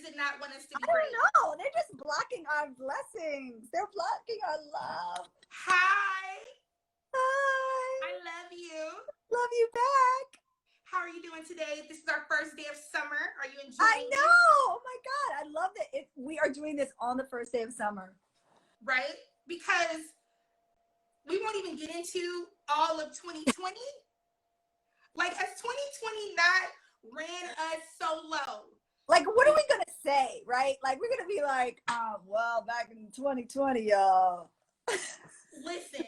it not want us to I be great? don't know. They're just blocking our blessings. They're blocking our love. Hi. Hi. I love you. Love you back. How are you doing today? This is our first day of summer. Are you I enjoying it? know. Oh my God. I love that we are doing this on the first day of summer. Right? Because we won't even get into all of 2020. Like, has 2020 not ran us so low? Like, what are we going to say, right? Like, we're going to be like, well, back in 2020, y'all. Listen,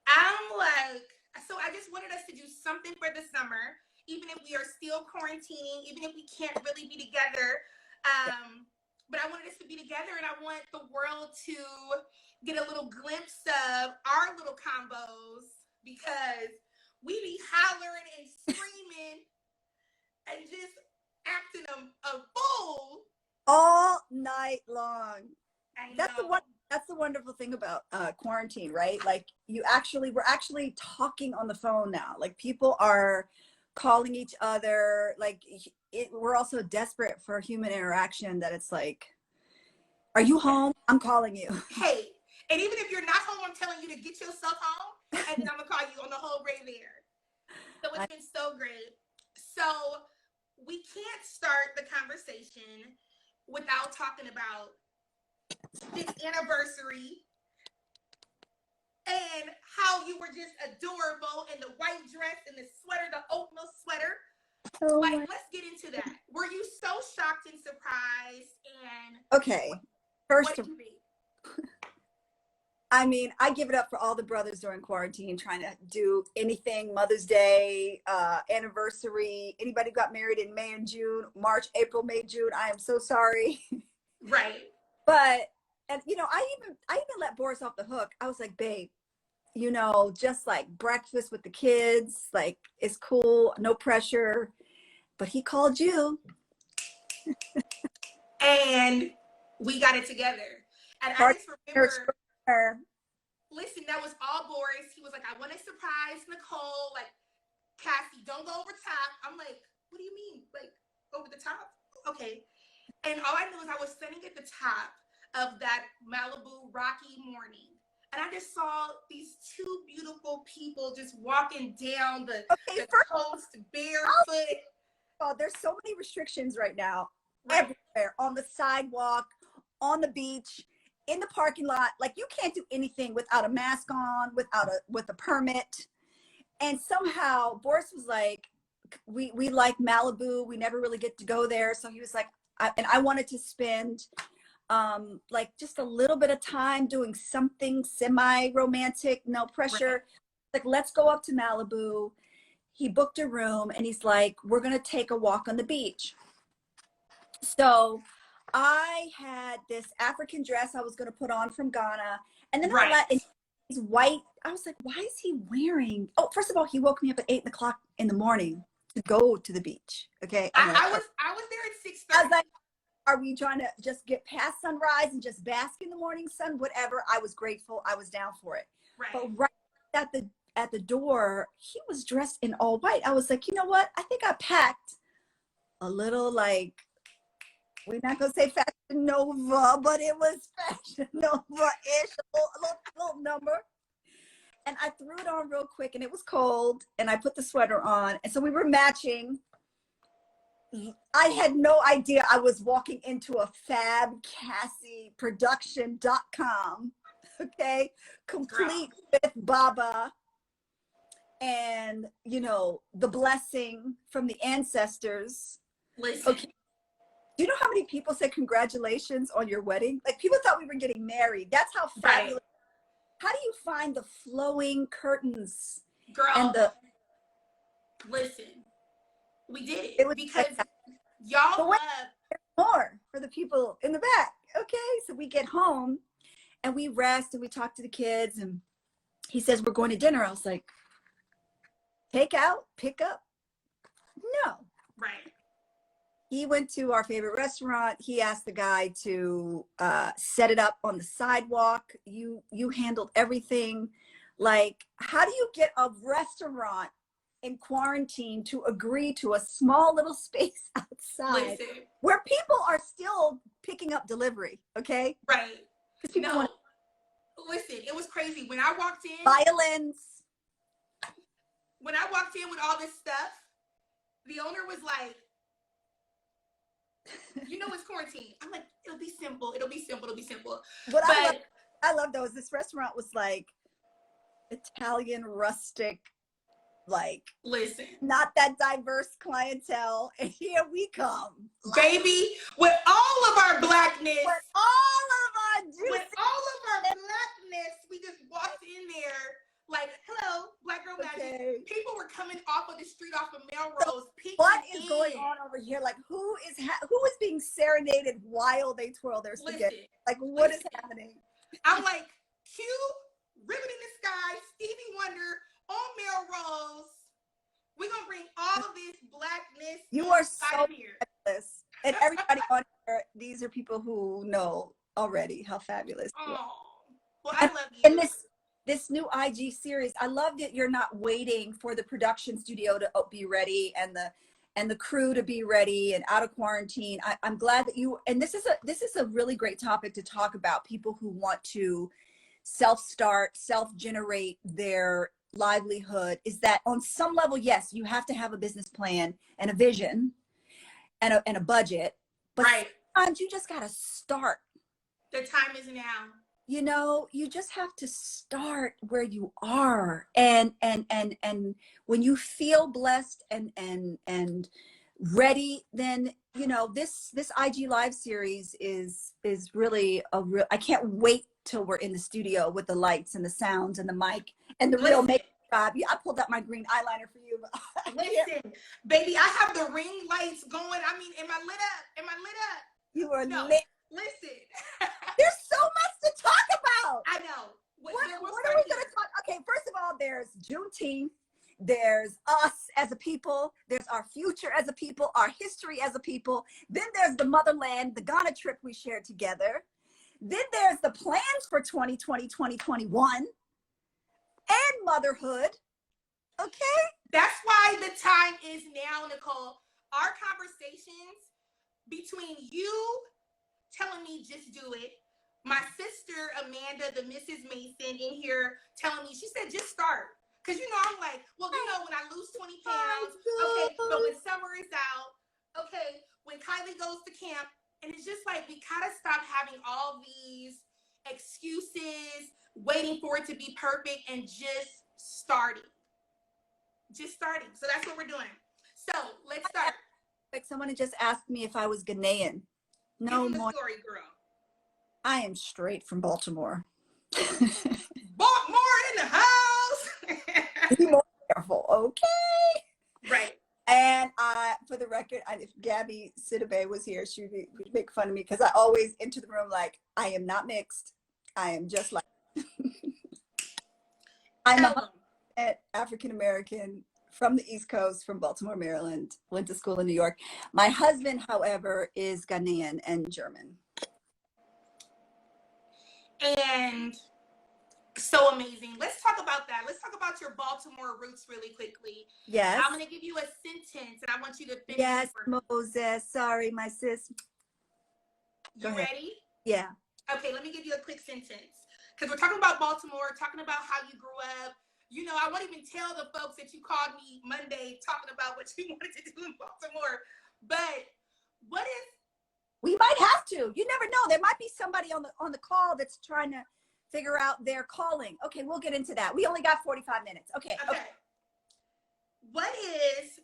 I'm like, so I just wanted us to do something for the summer, even if we are still quarantining, even if we can't really be together. But I wanted us to be together, and I want the world to get a little glimpse of our little combos, because we be hollering and screaming and just acting a fool all night long. I That's know. That's the wonderful thing about quarantine, right? Like, we're actually talking on the phone now. Like, people are calling each other. Like, we're also desperate for human interaction, that it's like, are you home? I'm calling you. Hey, and even if you're not home, I'm telling you to get yourself home, and then I'm gonna call you on the whole way there. So it's been so great. So we can't start the conversation without talking about this anniversary and how you were just adorable in the white dress and the sweater, the oatmeal sweater. Oh, like, let's get into that. Were you so shocked and surprised? And okay, first what do you think? I mean, I give it up for all the brothers during quarantine trying to do anything, Mother's Day, anniversary, anybody who got married in May and June, March, April, May, June. I am so sorry. Right. But, and I even let Boris off the hook. I was like, babe, just like breakfast with the kids, like, it's cool, no pressure. But he called you. And we got it together. And I just remember, listen, that was all Boris. He was like, I want to surprise Nicole. Like, Cassie, don't go over top. I'm like, what do you mean? Like, over the top? Okay. And all I knew is I was sitting at the top of that Malibu rocky morning. And I just saw these two beautiful people just walking down the coast barefoot. Oh, there's so many restrictions right now. Right. Everywhere, on the sidewalk, on the beach, in the parking lot. Like, you can't do anything without a mask on, with a permit. And somehow Boris was like, we like Malibu. We never really get to go there. So he was like, I wanted to spend like just a little bit of time doing something semi-romantic, no pressure. Right. Like, let's go up to Malibu. He booked a room, and he's like, we're going to take a walk on the beach. So I had this African dress I was going to put on from Ghana. And then he's white. I was like, why is he wearing? Oh, first of all, he woke me up at 8 o'clock in the morning to go to the beach. Okay. I was there at 6:30. I was like, are we trying to just get past sunrise and just bask in the morning sun? Whatever. I was grateful. I was down for it. Right. But right at the door, he was dressed in all white. I was like, you know what? I think I packed a little, like, we're not going to say Fashion Nova, but it was Fashion Nova-ish, a little number. And I threw it on real quick, and it was cold, and I put the sweater on. And so we were matching. I had no idea I was walking into a FabCassieProduction.com, okay? Complete with Baba and, the blessing from the ancestors. Listen. Okay. Do you know how many people said congratulations on your wedding? Like, people thought we were getting married. That's how fabulous. Right. How do you find the flowing curtains? Girl, and listen, we did it because y'all love more for the people in the back. Okay, so we get home and we rest and we talk to the kids, and he says, we're going to dinner. I was like, take out, pick up? No. Right. He went to our favorite restaurant. He asked the guy to set it up on the sidewalk. You handled everything. Like, how do you get a restaurant in quarantine to agree to a small little space outside where people are still picking up delivery. Okay. Right. Because people want. Listen, it was crazy when I walked in. Violence. When I walked in with all this stuff, the owner was like, you know, it's quarantine. I'm like, it'll be simple. It'll be simple. It'll be simple. What I love though is this restaurant was like Italian rustic, like, listen, not that diverse clientele, and here we come, baby, with all of our blackness, with all of our blackness, we just walked in there like, hello, Black Girl Magic. People were coming off of the street, off of Melrose. What is going on over here? Like, who is being serenaded while they twirl their spaghetti? Like, what is happening? I'm like, Q, Ribbon in the Sky, Stevie Wonder on Melrose. We're gonna bring all of this blackness. You are so fabulous, and everybody on here. These are people who know already how fabulous. Oh, well, I love you. And this new IG series, I love that you're not waiting for the production studio to be ready and the crew to be ready and out of quarantine. I'm glad that you, and this is a really great topic to talk about, people who want to self-start, self-generate their livelihood, is that on some level, yes, you have to have a business plan and a vision and a budget, but sometimes you just got to start. The time is now. You know, you just have to start where you are, and when you feel blessed and ready, then, you know, this IG live series is really a real. I can't wait till we're in the studio with the lights and the sounds and the mic and the real makeup. I pulled out my green eyeliner for you. Listen, baby, I have the ring lights going. I mean, am I lit up? You are lit. Listen. There's so much to talk about. I know. What are we going to talk? Okay, first of all, there's Juneteenth. There's us as a people. There's our future as a people, our history as a people. Then there's the motherland, the Ghana trip we shared together. Then there's the plans for 2020, 2021, and motherhood. Okay? That's why the time is now, Nicole. Our conversations between you telling me just do it, my sister Amanda, the Mrs. Mason, in here telling me, she said just start. Because, you know, I'm like, well, you know, when I lose 20 pounds, okay, but when summer is out, okay, when Kylie goes to camp, and it's just like, we gotta stop having all these excuses, waiting for it to be perfect, and just starting. So that's what we're doing. So let's start. Like, someone had just asked me if I was Ghanaian. No more. Story, girl. I am straight from Baltimore. Baltimore in the house. Be more careful, okay? Right. And for the record, if Gabby Sidibe was here, she would make fun of me because I always enter the room like, I am not mixed. I am just like, I'm an African-American from the East Coast, from Baltimore, Maryland, went to school in New York. My husband, however, is Ghanaian and German. And so amazing. Let's talk about that. Let's talk about your Baltimore roots really quickly. Yes. I'm going to give you a sentence and I want you to finish. Yes, Moses. Sorry, my sis. You ready? Yeah. Okay, let me give you a quick sentence. Because we're talking about Baltimore, talking about how you grew up. You know, I won't even tell the folks that you called me Monday talking about what you wanted to do in Baltimore. But what if? We might have to. You never know. There might be somebody on the call that's trying to figure out their calling. Okay, we'll get into that. We only got 45 minutes. Okay. What is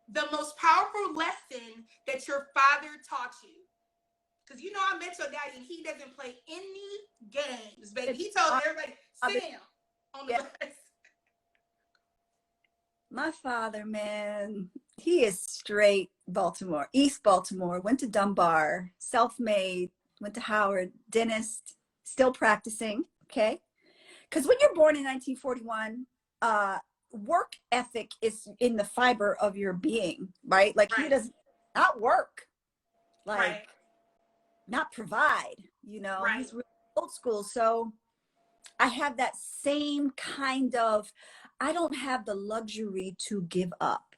the most powerful lesson that your father taught you? Because you know I met your daddy and he doesn't play any games, baby. He told everybody, sit down on the bus. My father, man, he is straight Baltimore, East Baltimore, went to Dunbar, self-made, went to Howard, dentist, still practicing, okay? Because when you're born in 1941, work ethic is in the fiber of your being, right? Like he does not work, like not provide, you know, he's really old school. So I have that same kind of I don't have the luxury to give up.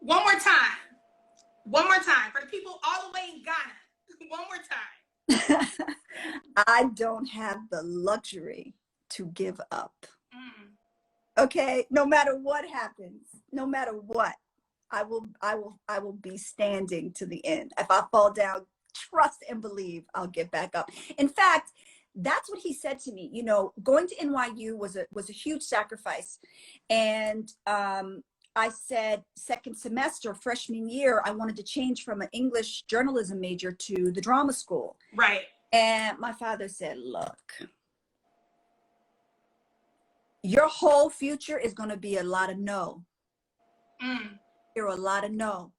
One more time. One more time. For the people all the way in Ghana. One more time. I don't have the luxury to give up. Okay, no matter what happens, no matter what, I will be standing to the end. If I fall down, trust and believe I'll get back up. In fact, that's what he said to me. You know, going to NYU was a huge sacrifice. And I said second semester, freshman year, I wanted to change from an English journalism major to the drama school. Right. And my father said, look, your whole future is going to be a lot of no. There are a lot of no.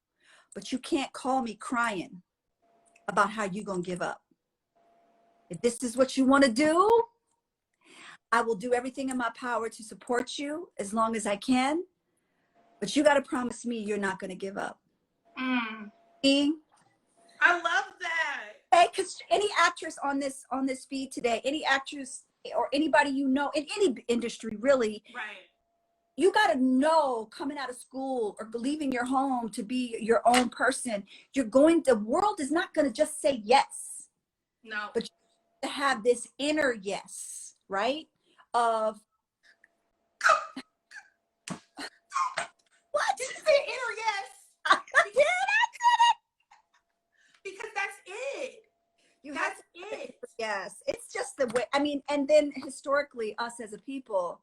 But you can't call me crying about how you're going to give up. If this is what you want to do, I will do everything in my power to support you as long as I can. But you got to promise me you're not going to give up. E? I love that. Hey, because any actress on this feed today, any actress or anybody you know in any industry, really, right? You got to know coming out of school or leaving your home to be your own person. The world is not going to just say yes. No. But you have to have this inner yes, right? Of what? Did you say inner yes? I did it. Because that's it. That's it. Yes. It's just the way, I mean, and then historically, us as a people,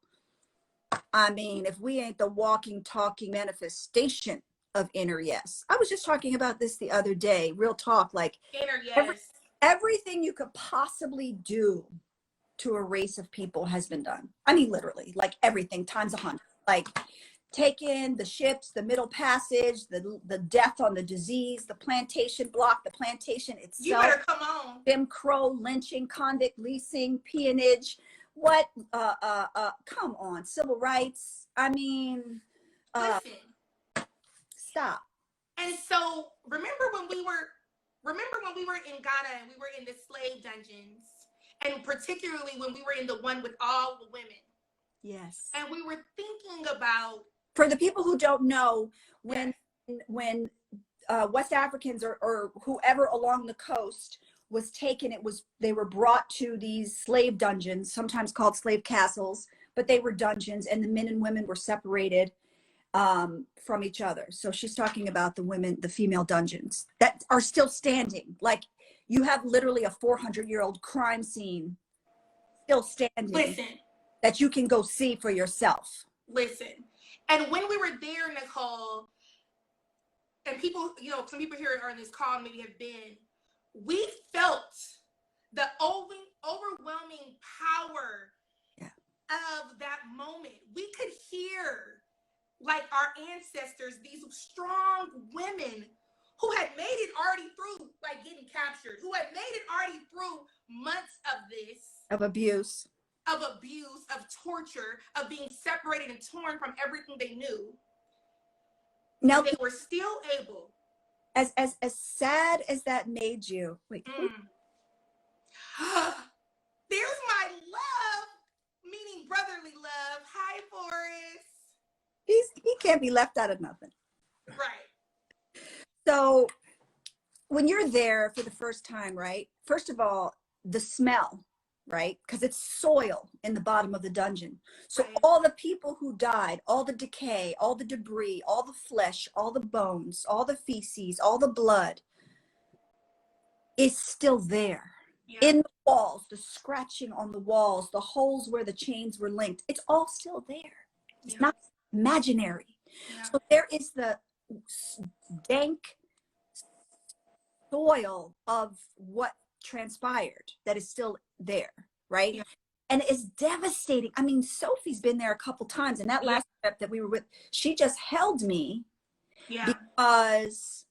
I mean, if we ain't the walking, talking manifestation of inner yes. I was just talking about this the other day, real talk, like inner yes. Everything you could possibly do to a race of people has been done. I mean, literally, like everything times 100. Like taking the ships, the Middle Passage, the death on the disease, the plantation block, the plantation itself. You better come on. Jim Crow, lynching, convict leasing, peonage. What? Come on, civil rights. I mean, listen. Stop. And so remember when we were in Ghana and we were in the slave dungeons, and particularly when we were in the one with all the women. Yes. And we were thinking about, for the people who don't know, when West Africans or whoever along the coast was taken, they were brought to these slave dungeons, sometimes called slave castles, but they were dungeons, and the men and women were separated from each other. So she's talking about the female dungeons that are still standing. Like you have literally a 400-year-old crime scene still standing. Listen. That you can go see for yourself. Listen. And when we were there, Nicole, and people, some people here on this call maybe have been, we felt the overwhelming power of that moment. We could hear, like, our ancestors, these strong women who had made it already through, like, getting captured, who had made it already through months of this. Of abuse, of torture, of being separated and torn from everything they knew. Now they were still able. As sad as that made you. Wait. There's my love, meaning brotherly love. Hi, Forrest. He can't be left out of nothing. Right. So when you're there for the first time, right? First of all, the smell, right? Because it's soil in the bottom of the dungeon. So all the people who died, all the decay, all the debris, all the flesh, all the bones, all the feces, all the blood is still there. In the walls, the scratching on the walls, the holes where the chains were linked. It's all still there. It's not imaginary. So there is the dank soil of what transpired that is still there, right? And it's devastating. I mean, Sophie's been there a couple times, and that last trip that we were with, she just held me because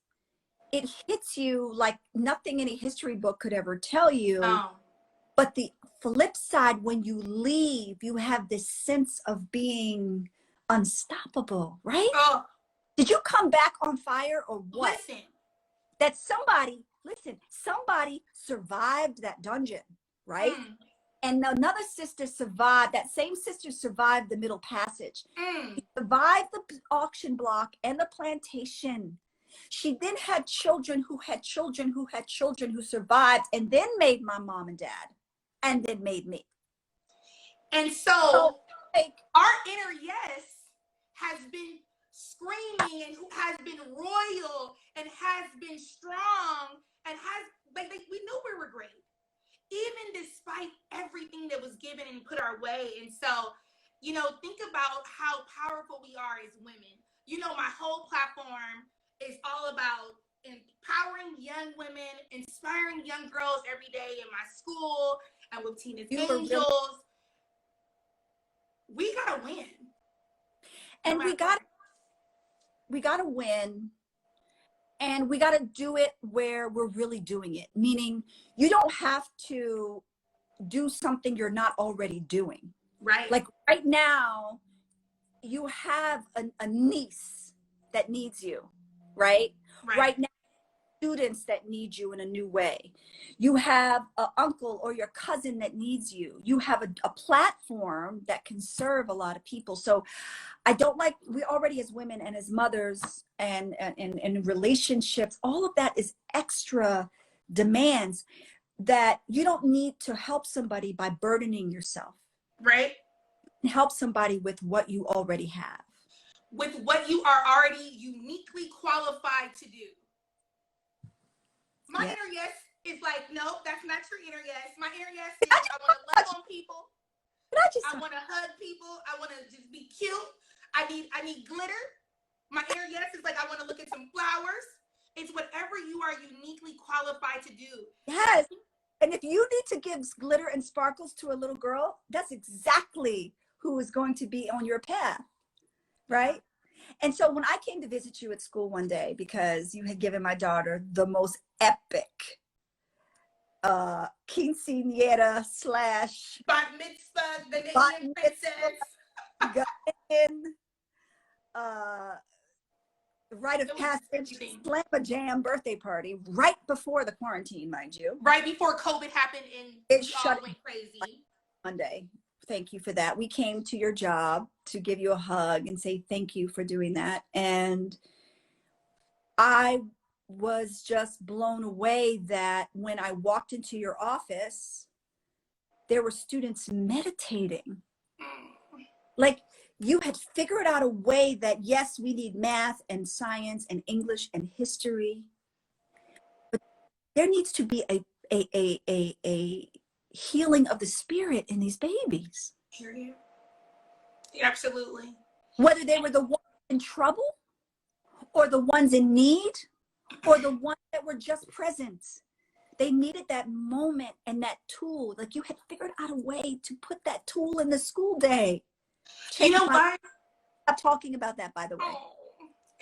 it hits you like nothing any history book could ever tell you. But the flip side, when you leave, you have this sense of being unstoppable, right? Did you come back on fire or what? Listen. That somebody survived that dungeon, right? And another sister survived. That same sister survived the Middle Passage. She survived the auction block and the plantation. She then had children who had children who had children who survived, and then made my mom and dad, and then made me. And so like, our inner yes has been screaming and has been royal and has been strong and has, like we knew we were great, even despite everything that was given and put our way. And so, you know, think about how powerful we are as women. You know, my whole platform is all about empowering young women, inspiring young girls every day in my school and with Tina's Angels. We gotta win. And we gotta win. And we gotta do it where we're really doing it. Meaning you don't have to do something you're not already doing. Right. Like right now, you have a niece that needs you, right? Right now, students that need you in a new way. You have an uncle or your cousin that needs you. You have a platform that can serve a lot of people. So I don't like, we already as women and as mothers and relationships, all of that is extra demands that you don't need to help somebody by burdening yourself. Right. Help somebody with what you already have. With what you are already uniquely qualified to do. My inner yes is like, nope, that's not your inner yes. My inner yes is I want to love on people. I want to hug people. I want to just be cute. I need glitter. My inner yes is like, I want to look at some flowers. It's whatever you are uniquely qualified to do. Yes. And if you need to give glitter and sparkles to a little girl, that's exactly who is going to be on your path. Right? And so when I came to visit you at school one day, because you had given my daughter the most epic quinceañera / bat mitzvah, the Indian princess, rite of passage, slam jam birthday party right before the quarantine, mind you. Right before COVID happened and it shut went crazy. Monday. Thank you for that. We came to your job to give you a hug and say thank you for doing that. And I was just blown away that when I walked into your office, there were students meditating. Like you had figured out a way that, yes, we need math and science and English and history, but there needs to be a healing of the spirit in these babies. Period. Absolutely. Whether they were the ones in trouble or the ones in need or the ones that were just present. They needed that moment and that tool. Like you had figured out a way to put that tool in the school day. You know what? Stop talking about that, by the way. Oh.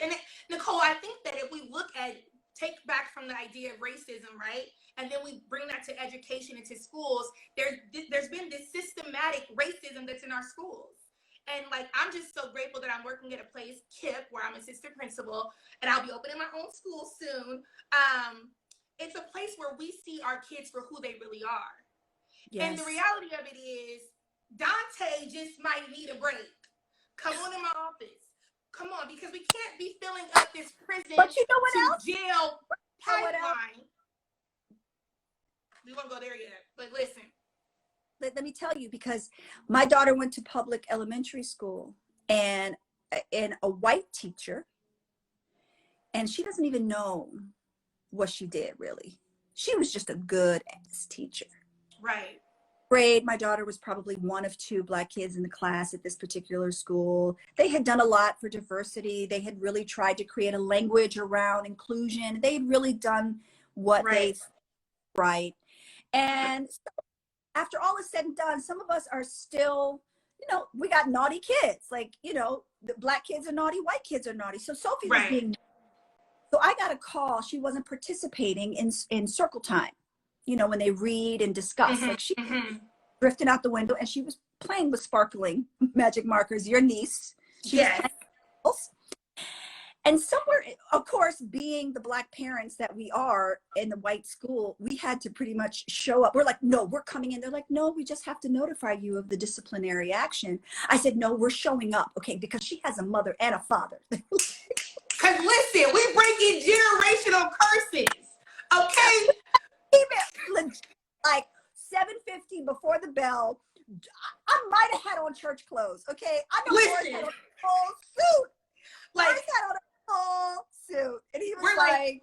And Nicole, I think that if we look at, take back from the idea of racism, right? And then we bring that to education and to schools, there's been this systematic racism that's in our schools. And like, I'm just so grateful that I'm working at a place, KIP, where I'm assistant principal, and I'll be opening my own school soon. It's a place where we see our kids for who they really are. Yes. And the reality of it is, Dante just might need a break. Come on in my office. Come on, because we can't be filling up this prison but you know what else? Jail pipeline. We won't go there yet, but listen. Let me tell you, because my daughter went to public elementary school and a white teacher, and she doesn't even know what she did, really. She was just a good ass teacher. Right. Grade, my daughter was probably one of 2 Black kids in the class at this particular school. They had done a lot for diversity. They had really tried to create a language around inclusion. They had really done what they right. And so after all is said and done, some of us are still, you know, we got naughty kids. Like, you know, the Black kids are naughty, white kids are naughty. So Sophie was being, so I got a call. She wasn't participating in circle time, you know, when they read and discuss. Like she drifted out the window and she was playing with sparkling magic markers, your niece. She was playing. And somewhere, of course, being the Black parents that we are in the white school, we had to pretty much show up. We're like, no, we're coming in. They're like, no, we just have to notify you of the disciplinary action. I said, no, we're showing up. Okay. Because she has a mother and a father. Because listen, we breaking generational curses. Okay. Even like 7:50 before the bell. I might have had on church clothes. Okay. I know Boris had on a whole suit. Like, Boris had on a whole suit. And he was like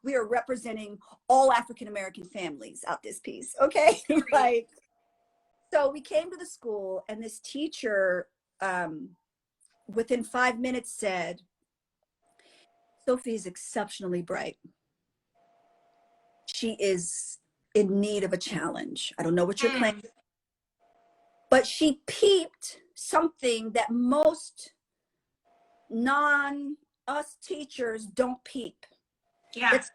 we are representing all African-American families out this piece. Okay. Like, so we came to the school, and this teacher, within 5 minutes said, Sophie is exceptionally bright. She is in need of a challenge. I don't know what you're claiming, but she peeped something that most non-us teachers don't peep. Yeah. It's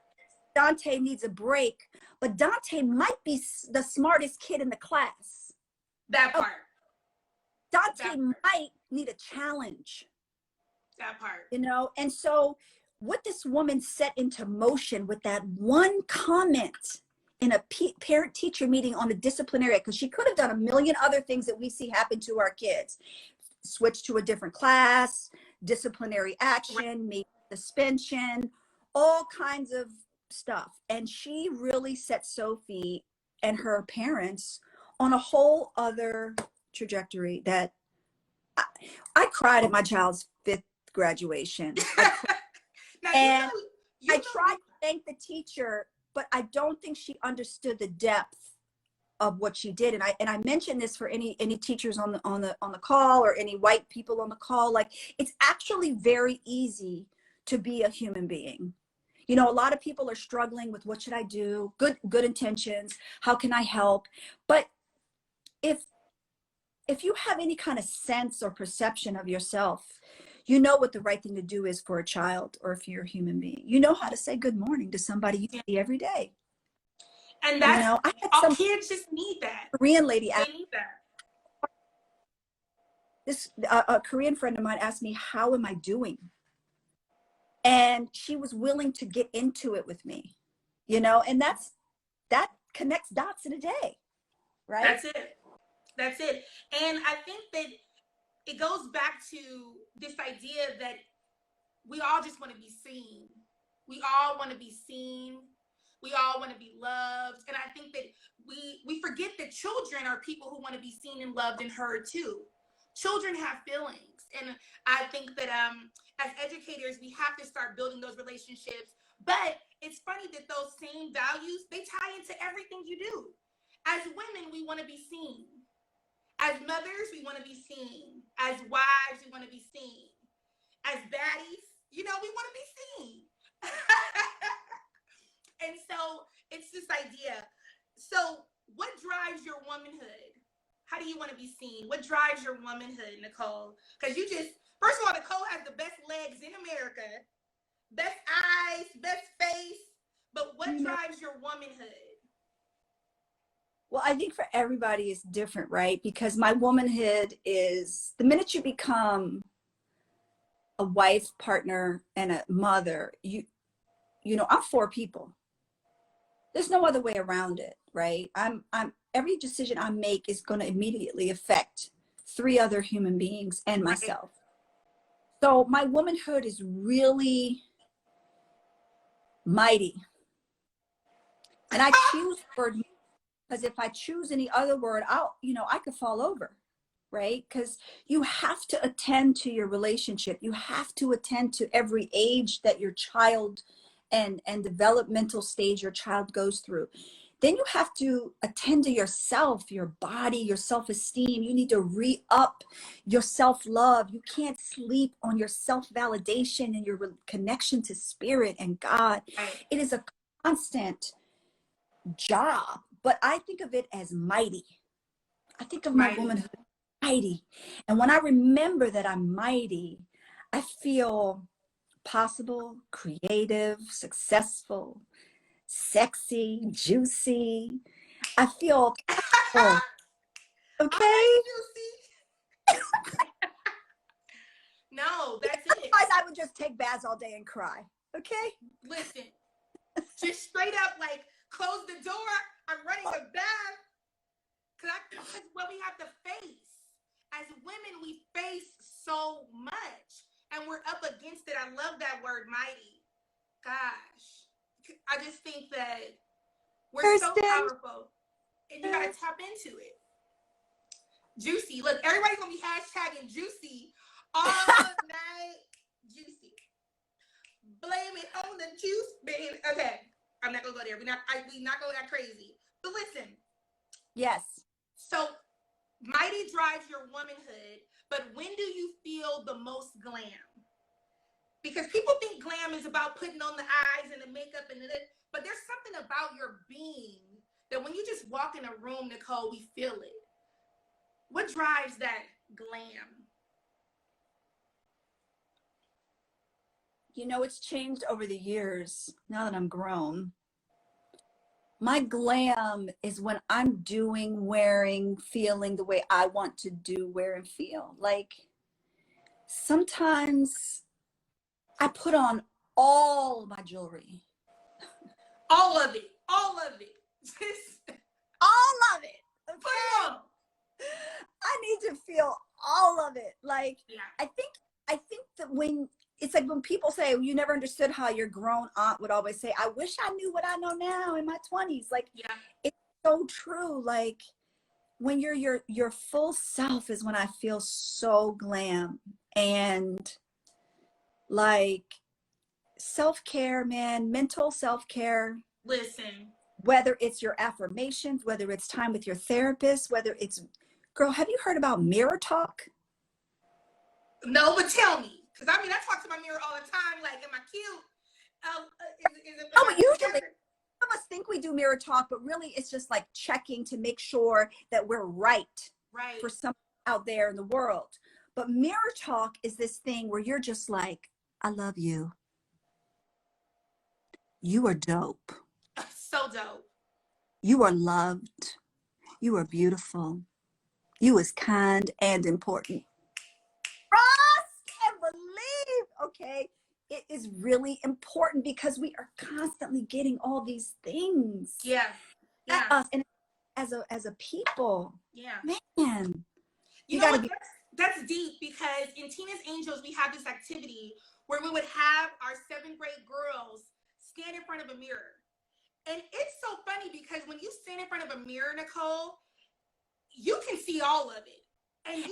Dante needs a break, but Dante might be the smartest kid in the class. That part. Dante might need a challenge. That part. You know, and so what this woman set into motion with that one comment in a parent-teacher meeting on the disciplinary, because she could have done a million other things that we see happen to our kids. Switch to a different class, disciplinary action, maybe suspension, all kinds of stuff. And she really set Sophie and her parents on a whole other trajectory that I cried at my child's 5th graduation. I tried to thank the teacher, but I don't think she understood the depth of what she did. And I mentioned this for any teachers on the call, or any white people on the call. Like, it's actually very easy to be a human being. You know, a lot of people are struggling with, what should I do? Good intentions. How can I help? But if you have any kind of sense or perception of yourself, you know what the right thing to do is for a child, or if you're a human being. You know how to say good morning to somebody you see every day. And that's, you know, I had all kids just need that. Korean lady they need that. This a Korean friend of mine asked me, how am I doing? And she was willing to get into it with me, you know, and that connects dots in a day, right? That's it. And I think that it goes back to this idea that we all just want to be seen. We all want to be seen. We all want to be loved. And I think that we forget that children are people who want to be seen and loved and heard too. Children have feelings. And I think that as educators, we have to start building those relationships. But it's funny that those same values, they tie into everything you do. As women, we want to be seen. As mothers, we want to be seen. As wives, we want to be seen. As baddies, you know, we want to be seen. And so it's this idea. So what drives your womanhood? How do you want to be seen? What drives your womanhood, Nicole? Because you just, first of all, Nicole has the best legs in America, best eyes, best face. But what drives your womanhood? Well, I think for everybody it's different, right? Because my womanhood is, the minute you become a wife, partner, and a mother, you know, I'm 4 people. There's no other way around it, right? Every decision I make is going to immediately affect 3 other human beings and myself. So my womanhood is really mighty. And I choose word, because if I choose any other word, I could fall over, right? Because you have to attend to your relationship. You have to attend to every age that your child and developmental stage your child goes through. Then you have to attend to yourself, your body, your self-esteem. You need to re-up your self-love. You can't sleep on your self-validation and your connection to spirit and God. It is a constant job, but I think of it as mighty. I think of my womanhood mighty. And when I remember that I'm mighty, I feel possible, creative, successful, sexy, juicy. I feel powerful. Okay. No, that's it. Otherwise, I would just take baths all day and cry. Okay. Listen, just straight up like close the door. I'm running a bath because what we have to face as women, we face so much, and we're up against it. I love that word, mighty. Gosh, I just think that we're so powerful, and you gotta tap into it. Juicy. Look, everybody's gonna be hashtagging juicy all night. Juicy. Blame it on the juice, baby. Okay, I'm not gonna go there. We not gonna that crazy. But listen. Yes. So, mighty drives your womanhood, but when do you feel the most glam? Because people think glam is about putting on the eyes and the makeup and it, but there's something about your being that when you just walk in a room, Nicole, we feel it. What drives that glam? You know, it's changed over the years now that I'm grown. My glam is when I'm doing, wearing, feeling the way I want to do, wear, and feel. Like sometimes I put on all my jewelry. All of it. All of it. All of it. Okay? Put it on. I need to feel all of it. Like, yeah. I think that when it's like when people say, well, you never understood how your grown aunt would always say, I wish I knew what I know now in my 20s. Like, yeah. It's so true. Like when you're your full self is when I feel so glam. And like self-care, man, mental self-care. Listen. Whether it's your affirmations, whether it's time with your therapist, whether it's, girl, have you heard about mirror talk? No, but tell me. Because I mean, I talk to my mirror all the time. Like, am I cute? But usually, some of us think we do mirror talk, but really it's just like checking to make sure that we're right for someone out there in the world. But mirror talk is this thing where you're just like, I love you. You are dope. So dope. You are loved. You are beautiful. You is kind and important. Trust and believe, okay? It is really important because we are constantly getting all these things. Yeah. At us and as a people. Yeah. Man. You know what? That's deep because in Teenage Angels, we have this activity where we would have our 7th grade girls stand in front of a mirror. And it's so funny because when you stand in front of a mirror, Nicole, you can see all of it.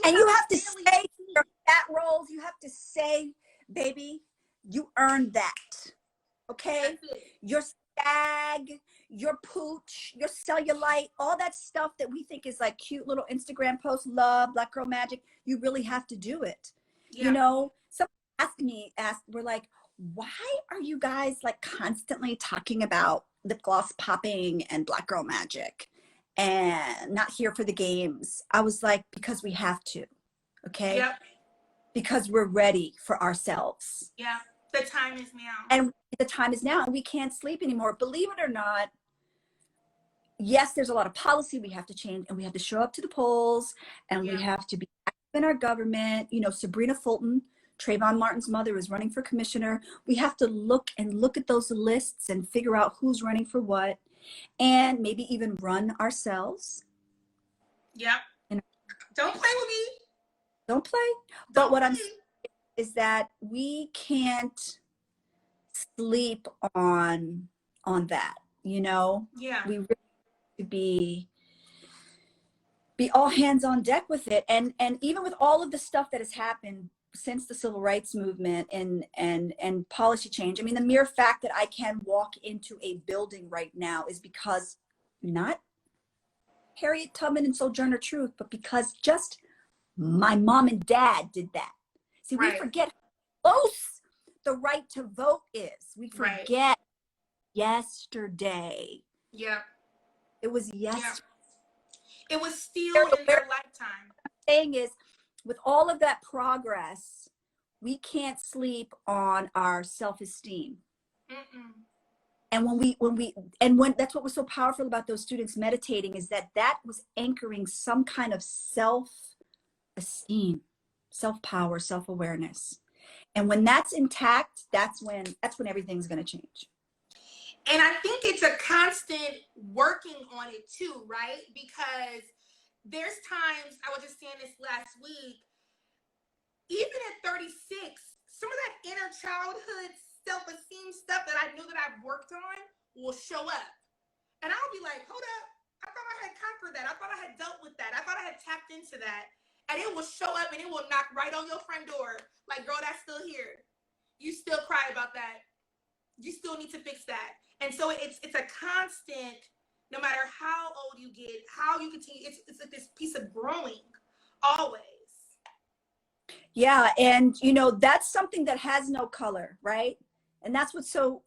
And you have to say your fat rolls, you have to say, baby, you earned that. Okay? Your stag, your pooch, your cellulite, all that stuff that we think is like cute little Instagram posts, love, Black Girl Magic, you really have to do it. Yeah. You know, someone we're like, why are you guys like constantly talking about lip gloss popping and Black Girl Magic and not here for the games? I was like, because we have to, okay? Yep. Because we're ready for ourselves. Yeah, the time is now. And the time is now, and we can't sleep anymore. Believe it or not, yes, there's a lot of policy we have to change, and we have to show up to the polls, and we have to be active in our government. You know, Sabrina Fulton, Trayvon Martin's mother, is running for commissioner. We have to look at those lists and figure out who's running for what, and maybe even run ourselves. Yeah. Don't play with me. Don't play. But what I'm saying is that we can't sleep on that, you know? Yeah. We really have to be all hands on deck with it. And even with all of the stuff that has happened since the civil rights movement and policy change, I mean, the mere fact that I can walk into a building right now is because not Harriet Tubman and Sojourner Truth, but because just my mom and dad did that. See, we forget how close the right to vote is. We forget yesterday. Yeah. It was yesterday. Yeah. It was still in their lifetime. What I'm saying is, with all of that progress, we can't sleep on our self-esteem. And when that's what was so powerful about those students meditating, is that was anchoring some kind of self-esteem, self-power, self-awareness. And when that's intact, that's when everything's going to change. And I think it's a constant working on it too, right? Because there's times, I was just saying this last week, even at 36, some of that inner childhood self-esteem stuff that I knew that I've worked on will show up. And I'll be like, hold up, I thought I had conquered that. I thought I had dealt with that. I thought I had tapped into that. And it will show up and it will knock right on your front door. Like, girl, that's still here. You still cry about that. You still need to fix that. And so it's a constant, no matter how old you get, how you continue, it's like this piece of growing always. Yeah. And, you know, that's something that has no color, right? And that's what's so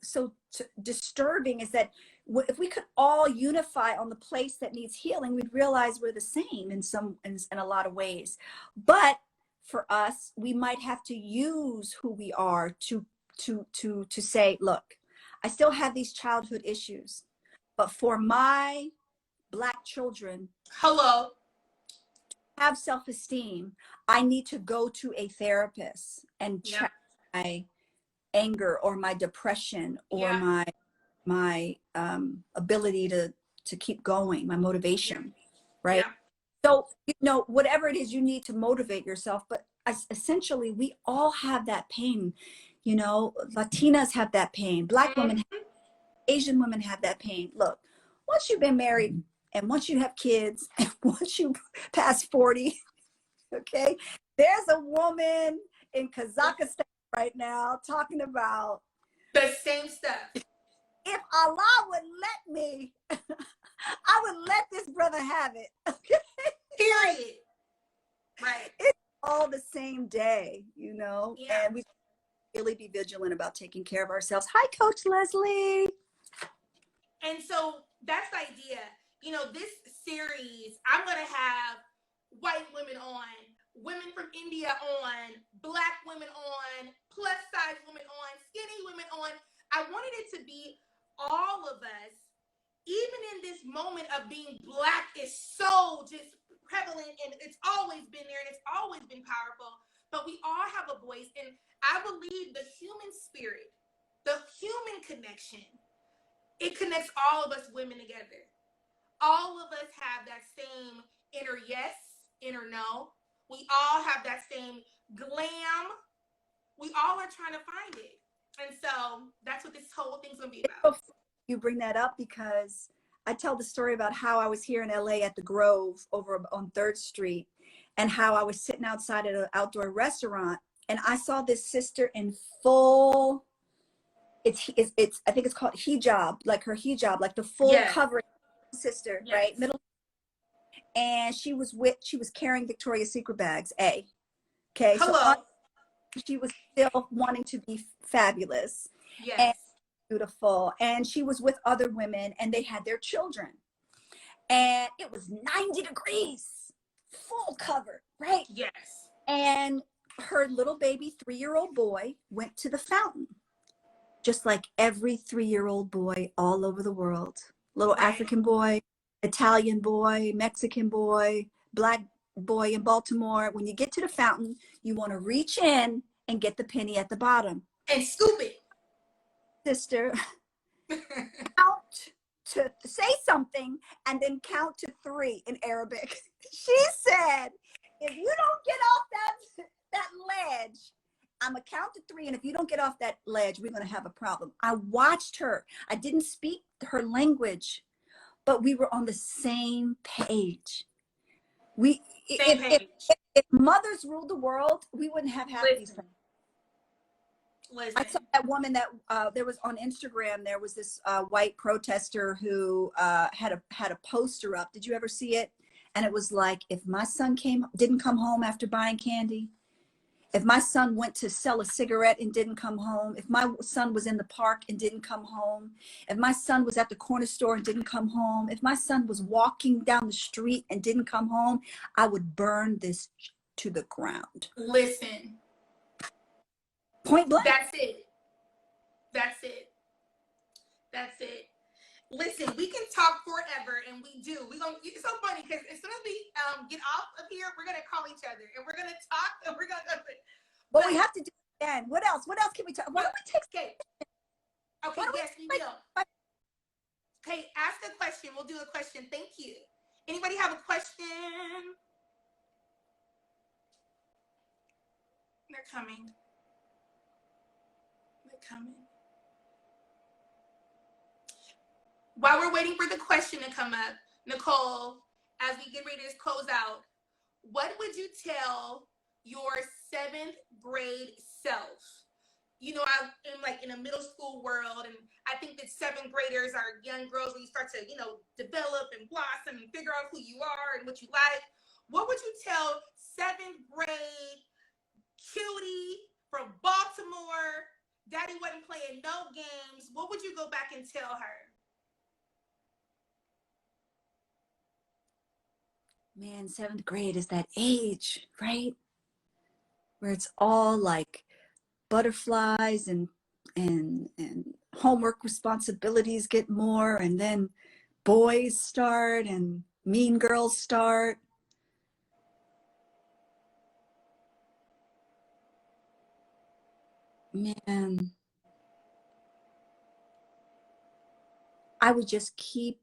disturbing, is that if we could all unify on the place that needs healing, we'd realize we're the same in a lot of ways. But for us, we might have to use who we are to say, look, I still have these childhood issues, but for my Black children, hello, have self-esteem, I need to go to a therapist and check my anger or my depression or my ability to keep going, my motivation, right? So, you know, whatever it is you need to motivate yourself, but essentially we all have that pain. You know, Latinas have that pain, Black women, Asian women have that pain. Look, once you've been married and once you have kids and once you pass 40, okay, there's a woman in Kazakhstan right now talking about the same stuff. If Allah would let me, I would let this brother have it. Okay? Period. Right. It's all the same day, you know, yeah. And we really be vigilant about taking care of ourselves. Hi, Coach Leslie. And so that's the idea. You know, this series, I'm going to have white women on, women from India on, Black women on, plus size women on, skinny women on. I wanted it to be all of us, even in this moment of being Black is so just prevalent, and it's always been there and it's always been powerful, but we all have a voice. And I believe the human spirit, the human connection, it connects all of us women together. All of us have that same inner yes, inner no. We all have that same glam. We all are trying to find it. And so that's what this whole thing's going to be about. You bring that up because I tell the story about how I was here in LA at the Grove over on 3rd Street, and how I was sitting outside at an outdoor restaurant, and I saw this sister in full, it's I think it's called hijab, like her hijab, like the full covering sister, right? Middle. And she was carrying Victoria's Secret bags, okay? Hello. So she was still wanting to be fabulous. Yes. And beautiful. And she was with other women and they had their children. And it was 90 degrees, full covered, right? Yes. And her little baby 3-year-old boy went to the fountain, just like every 3-year-old boy all over the world. Little African boy, Italian boy, Mexican boy, Black boy in Baltimore. When you get to the fountain, you want to reach in and get the penny at the bottom. And scoop it. Sister, count to say something and then count to 3 in Arabic. She said, if you don't get off that ledge, I'm gonna count to 3, and if you don't get off that ledge, we're gonna have a problem. I watched her. I didn't speak her language, but we were on the same page. If mothers ruled the world, we wouldn't have half these problems. I saw that woman that there was on Instagram. There was this white protester who had a poster up. Did you ever see it? And it was like, if my son didn't come home after buying candy, if my son went to sell a cigarette and didn't come home, if my son was in the park and didn't come home, if my son was at the corner store and didn't come home, if my son was walking down the street and didn't come home, I would burn this to the ground. Listen. Point blank. That's it. That's it. That's it. Listen, we can talk forever, and we do. It's so funny because as soon as we get off of here, we're gonna call each other and we're gonna talk and we're gonna. But we have to do And what else? What else can we talk? Why don't we take? Okay, yes, we will. Okay, ask a question. We'll do a question. Thank you. Anybody have a question? They're coming. They're coming. While we're waiting for the question to come up, Nicole, as we get ready to close out, what would you tell your 7th grade self? You know, I'm like in a middle school world, and I think that 7th graders are young girls where you start to, you know, develop and blossom and figure out who you are and what you like. What would you tell 7th grade cutie from Baltimore? Daddy wasn't playing no games. What would you go back and tell her? Man, 7th grade is that age, right? Where it's all like butterflies and homework responsibilities get more, and then boys start and mean girls start. Man, I would just keep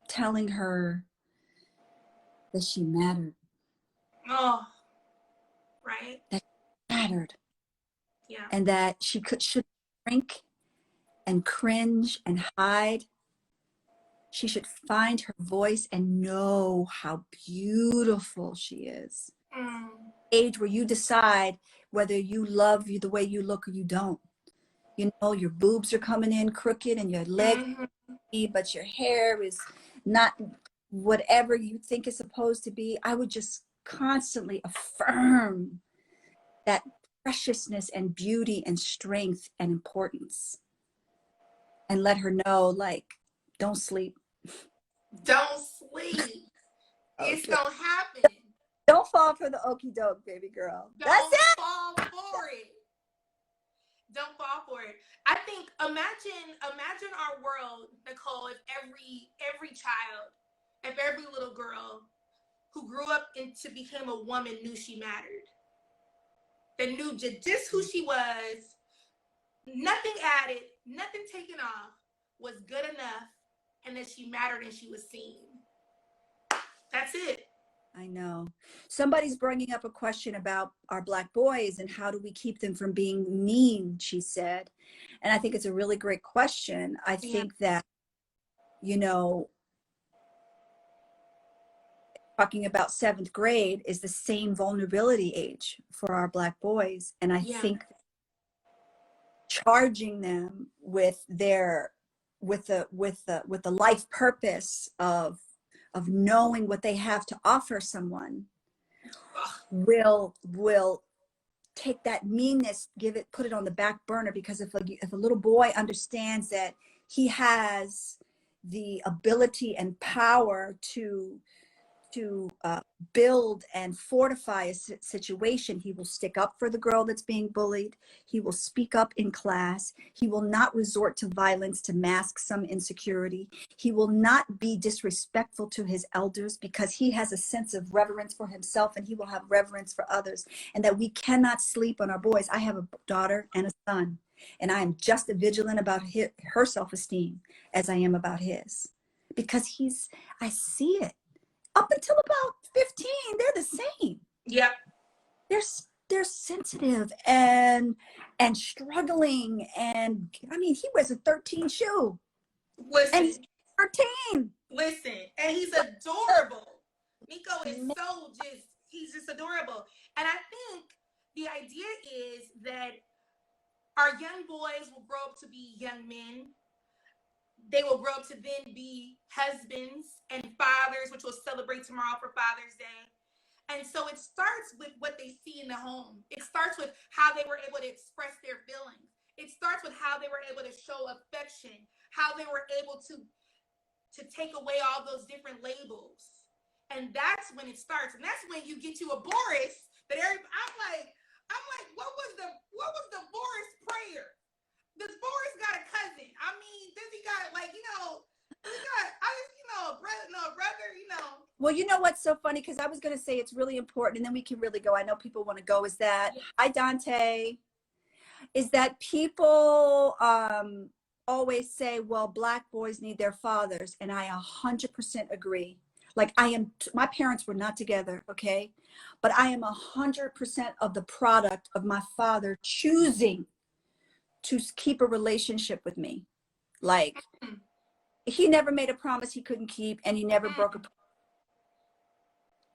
telling her that she mattered. Oh, right. That she mattered. Yeah. And that she should shrink and cringe and hide. She should find her voice and know how beautiful she is. Age where you decide whether you love you the way you look or you don't. You know, your boobs are coming in crooked and your legs, but your hair is not whatever you think it's supposed to be. I would just constantly affirm that preciousness and beauty and strength and importance, and let her know, like, don't sleep. Don't sleep. It's gonna happen. Don't fall for the okie doke, baby girl. That's it. Don't fall for it. Don't fall for it. I think imagine our world, Nicole, if every child, if every little girl who grew up into became a woman knew she mattered. That knew just who she was, nothing added, nothing taken off, was good enough, and that she mattered and she was seen. That's it. I know. Somebody's bringing up a question about our Black boys and how do we keep them from being mean, she said. And I think it's a really great question. I think that, you know, talking about 7th grade is the same vulnerability age for our Black boys. And I think charging them with the life purpose of knowing what they have to offer someone will take that meanness, put it on the back burner. Because if a little boy understands that he has the ability and power to build and fortify a situation, he will stick up for the girl that's being bullied. He will speak up in class. He will not resort to violence to mask some insecurity. He will not be disrespectful to his elders, because he has a sense of reverence for himself, and he will have reverence for others. And that we cannot sleep on our boys. I have a daughter and a son, and I am just as vigilant about her self-esteem as I am about his, because I see it. Up until about 15, they're the same. Yep. They're sensitive and struggling. And I mean, he wears a 13 shoe. Listen. And he's 13. Listen. And he's adorable. Nico is he's just adorable. And I think the idea is that our young boys will grow up to be young men. They will grow up to then be husbands and fathers, which we'll celebrate tomorrow for Father's Day. And so it starts with what they see in the home. It starts with how they were able to express their feelings. It starts with how they were able to show affection, how they were able to take away all those different labels. And that's when it starts. And that's when you get to a Boris that I'm like, what was the Boris prayer? Does Boris got a cousin? I mean, does he got a brother, Well, you know what's so funny? Because I was going to say it's really important, and then we can really go. I know people want to go. Is that, hi, Dante. is that people always say, well, Black boys need their fathers. And I 100% agree. Like my parents were not together, okay? But I am 100% of the product of my father choosing to keep a relationship with me. Like, he never made a promise he couldn't keep, and he never broke a promise.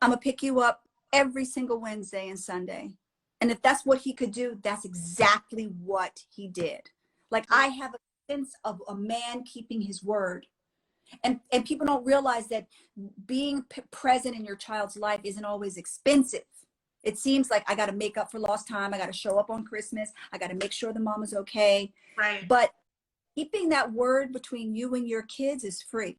I'm gonna pick you up every single Wednesday and Sunday. And if that's what he could do, that's exactly what he did. Like, I have a sense of a man keeping his word. And people don't realize that being present in your child's life isn't always expensive. It seems like I got to make up for lost time. I got to show up on Christmas. I got to make sure the mama's okay. Right. But keeping that word between you and your kids is free.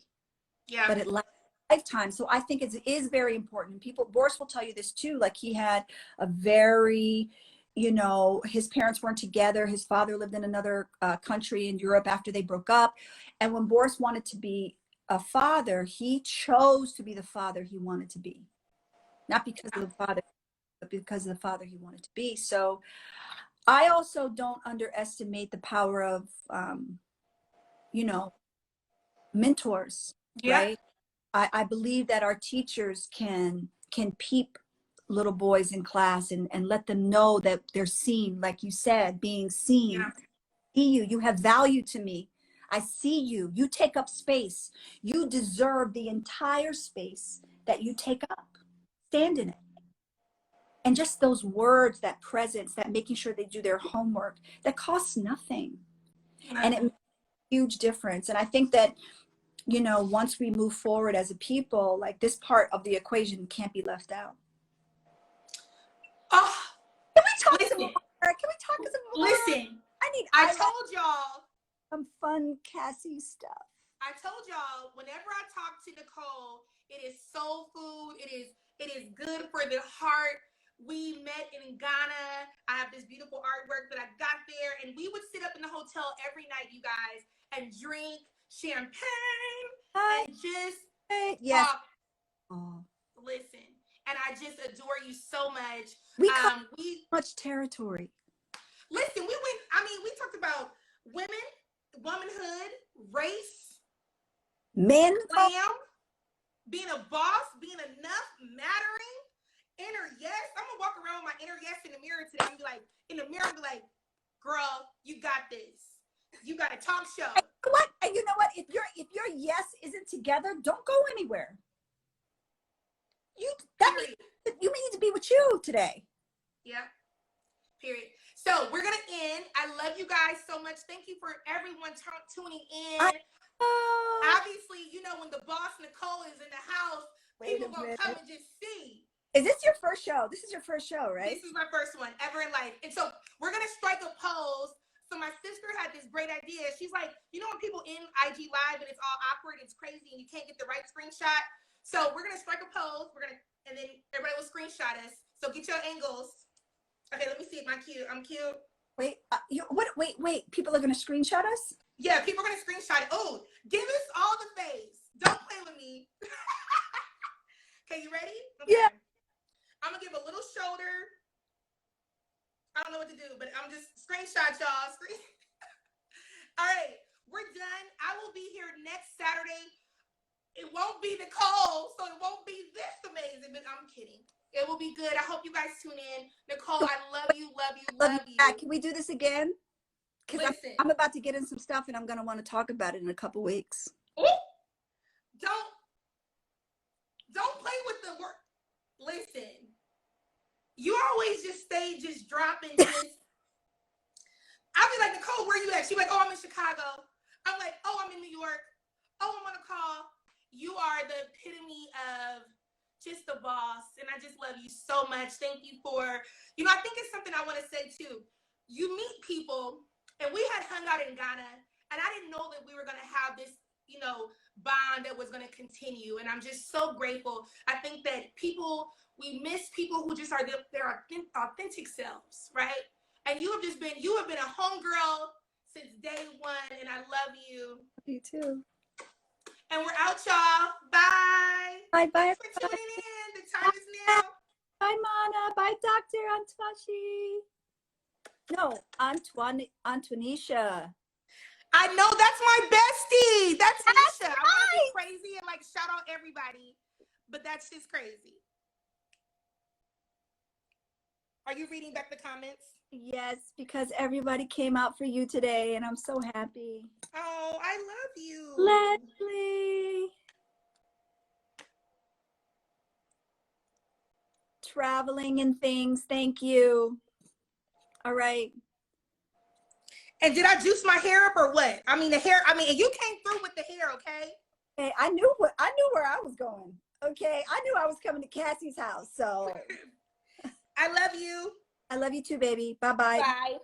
Yeah. But it lasts a lifetime. So I think it is very important. Boris will tell you this too. Like, he had a very, you know, his parents weren't together. His father lived in another country in Europe after they broke up. And when Boris wanted to be a father, he chose to be the father he wanted to be. Not because of the father, but because of the father he wanted to be. So I also don't underestimate the power of, you know, mentors, right? I believe that our teachers can peep little boys in class and let them know that they're seen, like you said, being seen. Yeah. See you, you have value to me. I see you, you take up space. You deserve the entire space that you take up. Stand in it. And just those words, that presence, that making sure they do their homework, that costs nothing. And it makes a huge difference. And I think that, you know, once we move forward as a people, like, this part of the equation can't be left out. Oh, can we talk some more? Can we talk some more? Listen, I told y'all some fun Cassie stuff. I told y'all, whenever I talk to Nicole, it is soul food. It is good for the heart. We met in Ghana. I have this beautiful artwork that I got there, and we would sit up in the hotel every night, you guys, and drink champagne and just talk. Oh. Listen, and I just adore you so much. We covered much territory. Listen, we talked about women, womanhood, race, men, glam, being a boss, being enough, mattering, inner yes. I'm gonna walk around with my inner yes in the mirror today and be like, girl, you got this. You got a talk show. And you know what? If your yes isn't together, don't go anywhere. Means you need to be with you today. Yeah. Period. So we're gonna end. I love you guys so much. Thank you for everyone tuning in. Obviously, you know, when the boss Nicole is in the house, people gonna come and just see. Is this your first show? This is your first show, right? This is my first one ever in life. And so we're gonna strike a pose. So my sister had this great idea. She's like, you know, when people in IG Live and it's all awkward, it's crazy, and you can't get the right screenshot. So we're gonna strike a pose. And then everybody will screenshot us. So get your angles. Okay, let me see if I'm cute. I'm cute. Wait, wait. People are gonna screenshot us? Yeah, people are gonna screenshot it. Oh, give us all the face. Don't play with me. Okay, you ready? Okay. Yeah. I'm gonna give a little shoulder. I don't know what to do, but I'm just screenshot y'all. All right, we're done. I will be here next Saturday. It won't be Nicole, so it won't be this amazing, but I'm kidding. It will be good. I hope you guys tune in. Nicole, I love you, love you, love you. Can we do this again? Because I'm about to get in some stuff, and I'm going to want to talk about it in a couple weeks. Ooh. Don't play with the word. Listen, you always just stay just dropping this. I'll be like, Nicole, where you at? She's like, oh, I'm in Chicago. I'm like, oh, I'm in New York. Oh, I'm on a call. You are the epitome of just the boss, and I just love you so much. Thank you for, I think it's something I want to say too. You meet people, and we had hung out in Ghana, and I didn't know that we were going to have this, bond that was going to continue, and I'm just so grateful. I think that we miss people who just are their authentic selves, right? And you have been a homegirl since day one, and I love you. You too. And we're out, y'all. Bye. Bye. Thanks for tuning in. The time is now. Bye, Mana. Bye, Dr. Antashi. No, Antoinisha. I know, that's my bestie. That's Nisha. I want to be crazy and like shout out everybody, but that's just crazy. Are you reading back the comments? Yes, because everybody came out for you today, and I'm so happy. Oh, I love you. Leslie. Traveling and things. Thank you. All right. And did I juice my hair up or what? I mean, the hair, and you came through with the hair, okay? Hey, I knew where I was going. Okay. I knew I was coming to Cassie's house. So I love you. I love you too, baby. Bye-bye. Bye.